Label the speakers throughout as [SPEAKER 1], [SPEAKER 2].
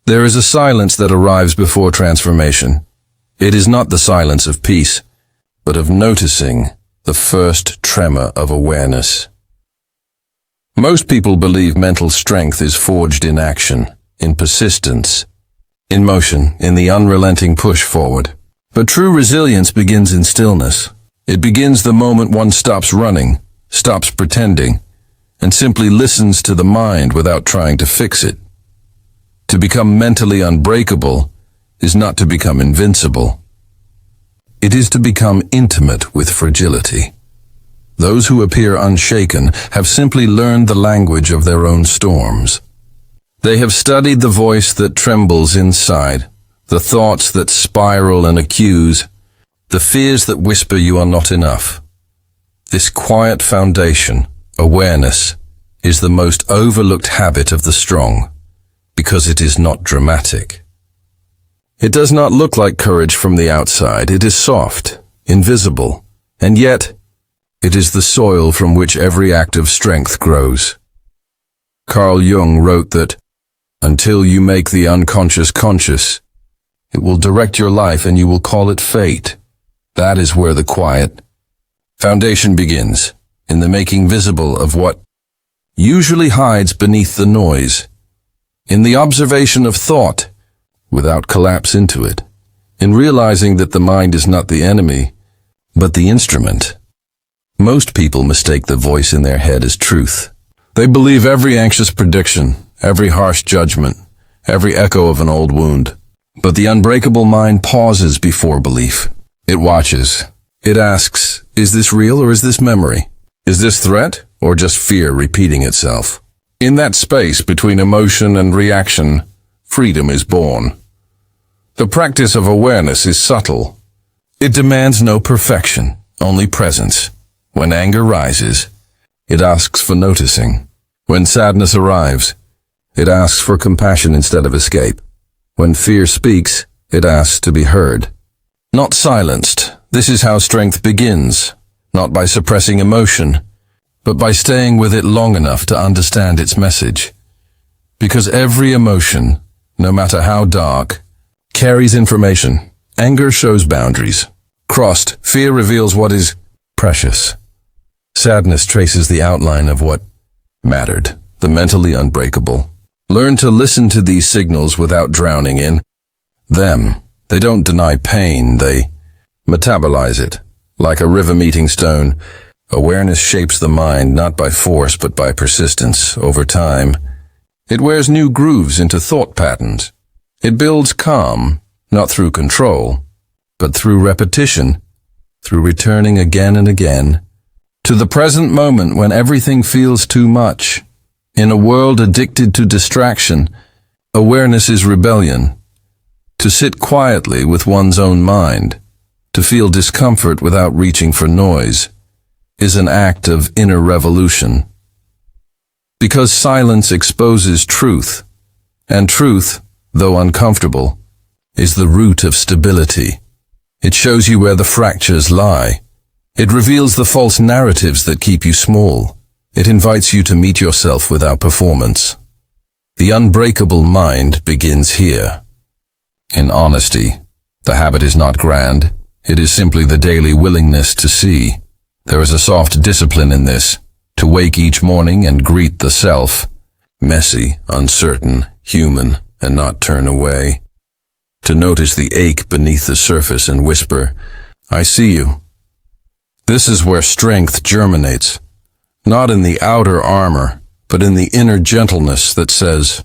[SPEAKER 1] There is a silence that arrives before transformation. It is not the silence of peace, but of noticing the first tremor of awareness. Most people believe mental strength is forged in action, in persistence, in motion, in the unrelenting push forward. But true resilience begins in stillness. It begins the moment one stops running, stops pretending, and simply listens to the mind without trying to fix it. To become mentally unbreakable is not to become invincible. It is to become intimate with fragility. Those who appear unshaken have simply learned the language of their own storms. They have studied the voice that trembles inside, the thoughts that spiral and accuse, the fears that whisper you are not enough. This quiet foundation, awareness, is the most overlooked habit of the strong, because it is not dramatic. It does not look like courage from the outside. It is soft, invisible, and yet it is the soil from which every act of strength grows. Carl Jung wrote that, "Until you make the unconscious conscious, it will direct your life and you will call it fate." That is where the quiet foundation begins, in the making visible of what usually hides beneath the noise, in the observation of thought without collapse into it, in realizing that the mind is not the enemy, but the instrument. Most people mistake the voice in their head as truth. They believe every anxious prediction, every harsh judgment, every echo of an old wound. But the unbreakable mind pauses before belief. It watches. It asks, is this real or is this memory? Is this threat or just fear repeating itself? In that space between emotion and reaction, freedom is born. The practice of awareness is subtle. It demands no perfection, only presence. When anger rises, it asks for noticing. When sadness arrives, it asks for compassion instead of escape. When fear speaks, it asks to be heard. Not silenced. This is how strength begins, not by suppressing emotion, but by staying with it long enough to understand its message. Because every emotion, no matter how dark, carries information. Anger shows boundaries. Crossed, fear reveals what is precious. Sadness traces the outline of what mattered, the mentally unbreakable. Learn to listen to these signals without drowning in them. They don't deny pain, they metabolize it. Like a river meeting stone, awareness shapes the mind not by force but by persistence. Over time, it wears new grooves into thought patterns. It builds calm, not through control, but through repetition, through returning again and again to the present moment when everything feels too much. In a world addicted to distraction, awareness is rebellion. To sit quietly with one's own mind, to feel discomfort without reaching for noise, is an act of inner revolution. Because silence exposes truth, and truth, though uncomfortable, is the root of stability. It shows you where the fractures lie. It reveals the false narratives that keep you small. It invites you to meet yourself without performance. The unbreakable mind begins here. In honesty, the habit is not grand. It is simply the daily willingness to see. There is a soft discipline in this, to wake each morning and greet the self, messy, uncertain, human, and not turn away. To notice the ache beneath the surface and whisper, I see you. This is where strength germinates, not in the outer armor, but in the inner gentleness that says,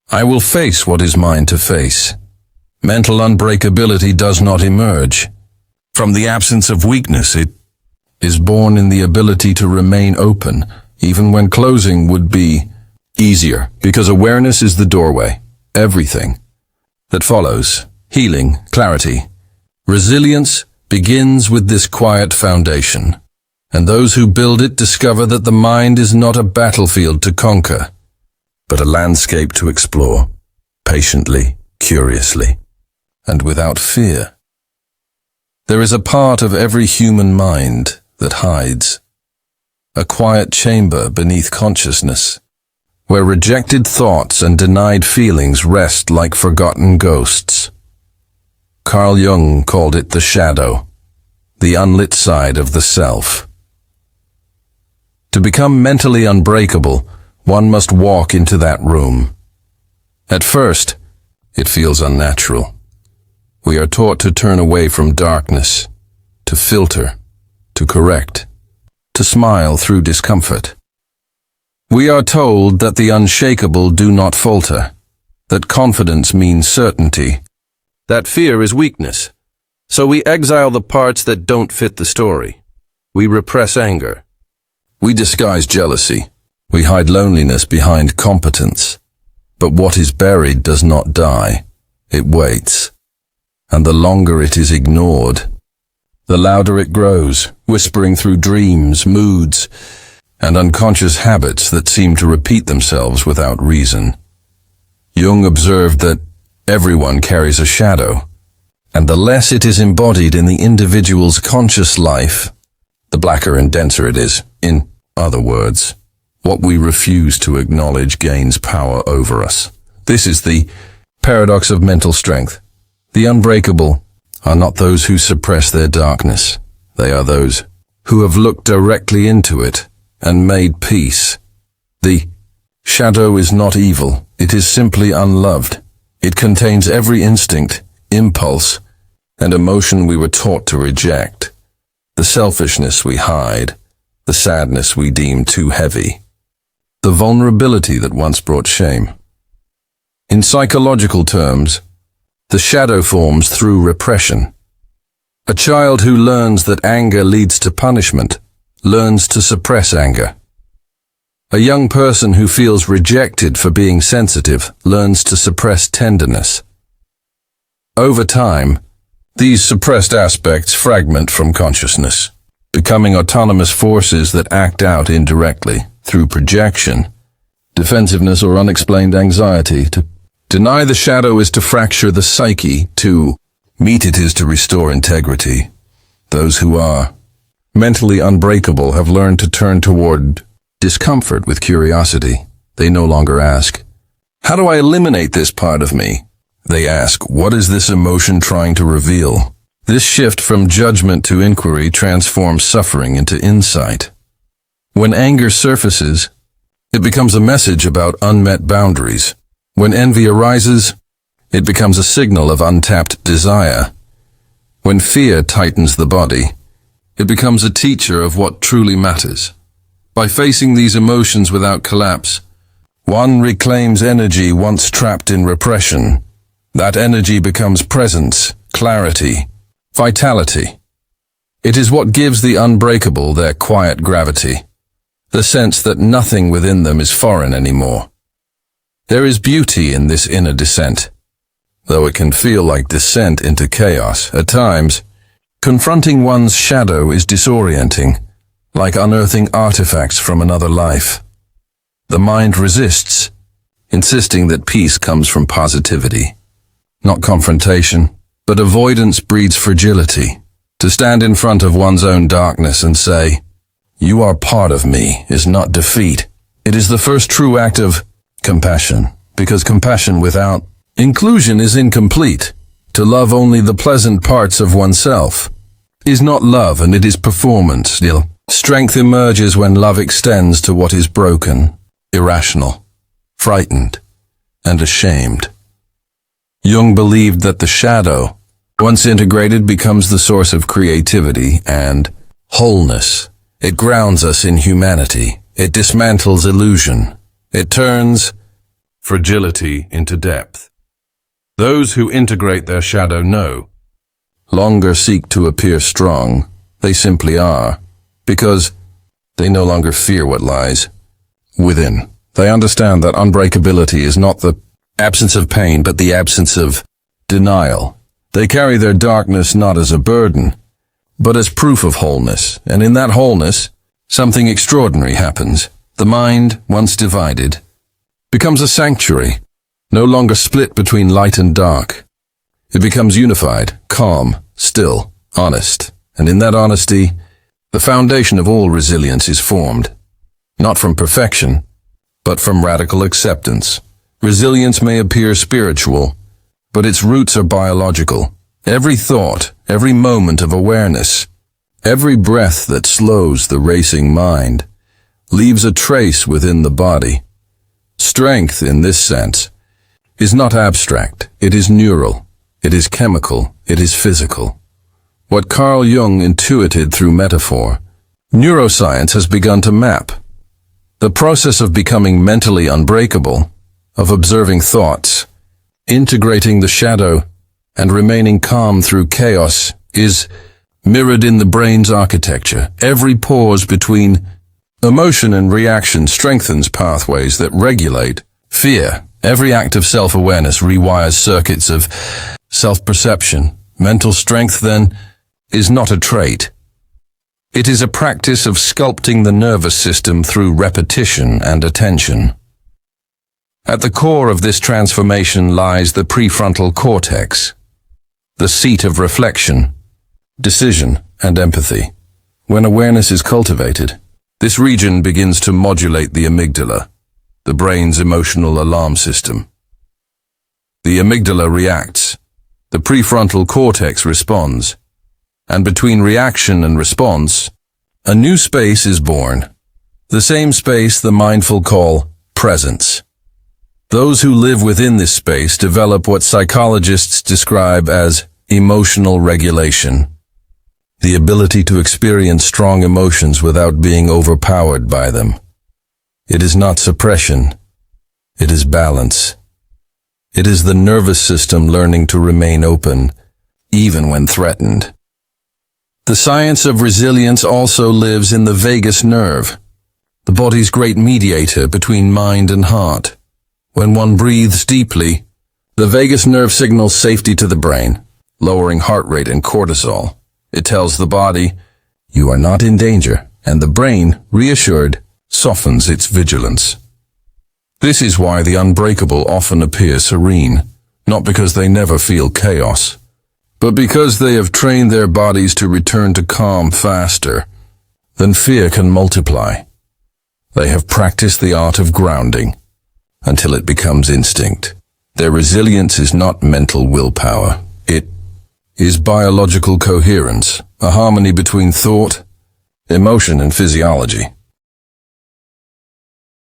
[SPEAKER 1] I will face what is mine to face. Mental unbreakability does not emerge from the absence of weakness. It is born in the ability to remain open, even when closing would be easier, because awareness is the doorway. Everything that follows, healing, clarity, resilience, begins with this quiet foundation. And those who build it discover that the mind is not a battlefield to conquer, but a landscape to explore, patiently, curiously, and without fear. There is a part of every human mind that hides, a quiet chamber beneath consciousness, where rejected thoughts and denied feelings rest like forgotten ghosts. Carl Jung called it the shadow, the unlit side of the self. To become mentally unbreakable, one must walk into that room. At first, it feels unnatural. We are taught to turn away from darkness, to filter, to correct, to smile through discomfort. We are told that the unshakable do not falter, that confidence means certainty, that fear is weakness. So we exile the parts that don't fit the story. We repress anger. We disguise jealousy. We hide loneliness behind competence. But what is buried does not die. It waits. And the longer it is ignored, the louder it grows, whispering through dreams, moods, and unconscious habits that seem to repeat themselves without reason. Jung observed that everyone carries a shadow, and the less it is embodied in the individual's conscious life, the blacker and denser it is. In other words, what we refuse to acknowledge gains power over us. This is the paradox of mental strength. The unbreakable are not those who suppress their darkness. They are those who have looked directly into it and made peace. The shadow is not evil. It is simply unloved. It contains every instinct, impulse, and emotion we were taught to reject. The selfishness we hide, the sadness we deem too heavy, the vulnerability that once brought shame. In psychological terms, the shadow forms through repression. A child who learns that anger leads to punishment learns to suppress anger. A young person who feels rejected for being sensitive learns to suppress tenderness. Over time, these suppressed aspects fragment from consciousness, becoming autonomous forces that act out indirectly through projection, defensiveness, or unexplained anxiety. To deny the shadow is to fracture the psyche. To meet it is to restore integrity. Those who are mentally unbreakable have learned to turn toward discomfort with curiosity. They no longer ask, "How do I eliminate this part of me?" They ask, "What is this emotion trying to reveal?" This shift from judgment to inquiry transforms suffering into insight. When anger surfaces, it becomes a message about unmet boundaries. When envy arises, it becomes a signal of untapped desire. When fear tightens the body, it becomes a teacher of what truly matters. By facing these emotions without collapse, one reclaims energy once trapped in repression. That energy becomes presence, clarity, vitality. It is what gives the unbreakable their quiet gravity, the sense that nothing within them is foreign anymore. There is beauty in this inner descent, though it can feel like descent into chaos. At times, confronting one's shadow is disorienting, like unearthing artifacts from another life. The mind resists, insisting that peace comes from positivity, not confrontation, but avoidance breeds fragility. To stand in front of one's own darkness and say, "You are part of me," is not defeat. It is the first true act of compassion, because compassion without inclusion is incomplete. To love only the pleasant parts of oneself is not love, and it is performance. Still, strength emerges when love extends to what is broken, irrational, frightened, and ashamed. Jung believed that the shadow, once integrated, becomes the source of creativity and wholeness. It grounds us in humanity. It dismantles illusion. It turns fragility into depth. Those who integrate their shadow no longer seek to appear strong. They simply are, because they no longer fear what lies within. They understand that unbreakability is not the absence of pain, but the absence of denial. They carry their darkness not as a burden, but as proof of wholeness. And in that wholeness, something extraordinary happens. The mind, once divided, becomes a sanctuary, no longer split between light and dark. It becomes unified, calm, still, honest. And in that honesty, the foundation of all resilience is formed, not from perfection, but from radical acceptance. Resilience may appear spiritual, but its roots are biological. Every thought, every moment of awareness, every breath that slows the racing mind, leaves a trace within the body. Strength, in this sense, is not abstract. It is neural. It is chemical. It is physical. What Carl Jung intuited through metaphor, neuroscience has begun to map. The process of becoming mentally unbreakable, of observing thoughts, integrating the shadow, and remaining calm through chaos is mirrored in the brain's architecture. Every pause between emotion and reaction strengthens pathways that regulate fear. Every act of self-awareness rewires circuits of self-perception. Mental strength, then, is not a trait. It is a practice of sculpting the nervous system through repetition and attention. At the core of this transformation lies the prefrontal cortex, the seat of reflection, decision, and empathy. When awareness is cultivated, this region begins to modulate the amygdala, the brain's emotional alarm system. The amygdala reacts, the prefrontal cortex responds, and between reaction and response, a new space is born. The same space the mindful call presence. Those who live within this space develop what psychologists describe as emotional regulation, the ability to experience strong emotions without being overpowered by them. It is not suppression. It is balance. It is the nervous system learning to remain open, even when threatened. The science of resilience also lives in the vagus nerve, the body's great mediator between mind and heart. When one breathes deeply, the vagus nerve signals safety to the brain, lowering heart rate and cortisol. It tells the body, you are not in danger, and the brain, reassured, softens its vigilance. This is why the unbreakable often appear serene, not because they never feel chaos, but because they have trained their bodies to return to calm faster than fear can multiply. They have practiced the art of grounding until it becomes instinct. Their resilience is not mental willpower. It is biological coherence, a harmony between thought, emotion, and physiology.